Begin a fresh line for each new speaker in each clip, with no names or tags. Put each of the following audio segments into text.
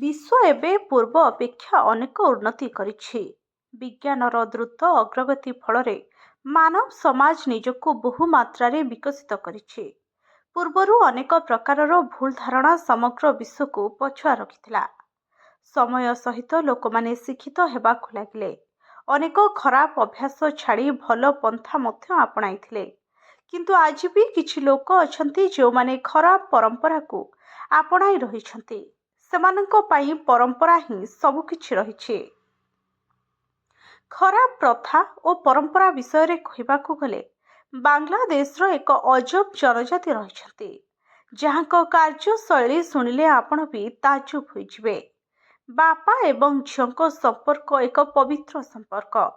ବିଶ୍ୱ ଏବେ ପୂର୍ବ ଅପେକ୍ଷା ଅନେକ ଉନ୍ନତି କରିଛି। ବିଜ୍ଞାନର ଦ୍ରୁତ ଅଗ୍ରଗତି ଫଳରେ ମାନବ ସମାଜ ନିଜକୁ ବହୁ ମାତ୍ରାରେ ବିକଶିତ କରିଛି। ପୂର୍ବରୁ ଅନେକ ପ୍ରକାରର ଭୁଲ ଧାରଣା ସମଗ୍ର ବିଶ୍ୱକୁ ପଛୁଆ ରଖିଥିଲା। ସମୟ ସହିତ ଲୋକମାନେ ଶିକ୍ଷିତ ହେବାକୁ ଲାଗିଲେ। ଅନେକ ଖରାପ ଅଭ୍ୟାସ ଛାଡ଼ି ଭଲ ପନ୍ଥା ମଧ୍ୟ ଆପଣାଇଥିଲେ। କିନ୍ତୁ ଆଜି ବି କିଛି ଲୋକ ଅଛନ୍ତି ଯେଉଁମାନେ ଖରାପ ପରମ୍ପରାକୁ ଆପଣାଇ ରହିଛନ୍ତି। ସେମାନଙ୍କ ପାଇଁ ପରମ୍ପରା ହିଁ ସବୁକିଛି ରହିଛି। ଖରାପ ପ୍ରଥା ଓ ପରମ୍ପରା ବିଷୟରେ କହିବାକୁ ଗଲେ ବାଂଲାଦେଶର ଏକ ଅଜବ ଜନଜାତି ରହିଛନ୍ତି, ଯାହାଙ୍କ କାର୍ଯ୍ୟଶୈଳୀ ଶୁଣିଲେ ଆପଣ ବି ତାଜୁବ ହୋଇଯିବେ। ବାପା ଏବଂ ଝିଅଙ୍କ ସମ୍ପର୍କ ଏକ ପବିତ୍ର ସମ୍ପର୍କ।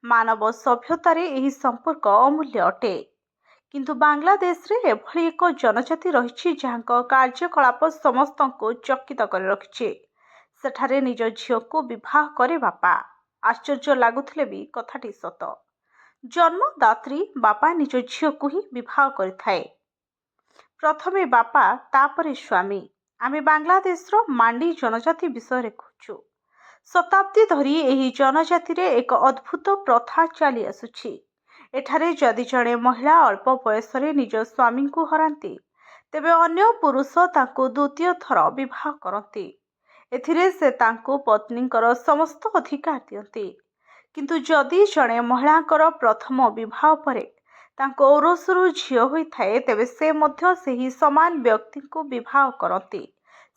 ମାନବ ସଭ୍ୟତାରେ ଏହି ସମ୍ପର୍କ ଅମୂଲ୍ୟ ଅଟେ। କିନ୍ତୁ ବାଂଲାଦେଶରେ ଏଭଳି ଏକ ଜନଜାତି ରହିଛି ଯାହାଙ୍କ କାର୍ଯ୍ୟକଳାପ ସମସ୍ତଙ୍କୁ ଚକିତ କରି ରଖିଛି। ସେଠାରେ ନିଜ ଝିଅକୁ ବିବାହ କରେ ବାପା। ଆଶ୍ଚର୍ଯ୍ୟ ଲାଗୁଥିଲେ ବି କଥାଟି ସତ। ଜନ୍ମଦାତ୍ରୀ ବାପା ନିଜ ଝିଅକୁ ହିଁ ବିବାହ କରିଥାଏ। ପ୍ରଥମେ ବାପା, ତାପରେ ସ୍ୱାମୀ। ଆମେ ବାଂଲାଦେଶର ମାଣ୍ଡି ଜନଜାତି ବିଷୟରେ କହୁଛୁ। ଶତାବ୍ଦୀ ଧରି ଏହି ଜନଜାତିରେ ଏକ ଅଦ୍ଭୁତ ପ୍ରଥା ଚାଲି ଆସୁଛି। ଏଠାରେ ଯଦି ଜଣେ ମହିଳା ଅଳ୍ପ ବୟସରେ ନିଜ ସ୍ୱାମୀଙ୍କୁ ହରାନ୍ତି, ତେବେ ଅନ୍ୟ ପୁରୁଷ ତାଙ୍କୁ ଦ୍ୱିତୀୟ ଥର ବିବାହ କରନ୍ତି। ଏଥିରେ ସେ ତାଙ୍କୁ ପତ୍ନୀଙ୍କର ସମସ୍ତ ଅଧିକାର ଦିଅନ୍ତି। କିନ୍ତୁ ଯଦି ଜଣେ ମହିଳାଙ୍କର ପ୍ରଥମ ବିବାହ ପରେ ତାଙ୍କ ଔରସରୁ ଝିଅ ହୋଇଥାଏ, ତେବେ ସେ ମଧ୍ୟ ସେହି ସମାନ ବ୍ୟକ୍ତିଙ୍କୁ ବିବାହ କରନ୍ତି।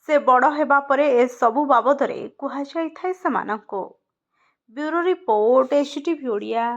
ସେ ବଡ଼ ହେବା ପରେ ଏସବୁ ବାବଦରେ କୁହାଯାଇଥାଏ ସେମାନଙ୍କୁ। Bureau report, HTV Odia.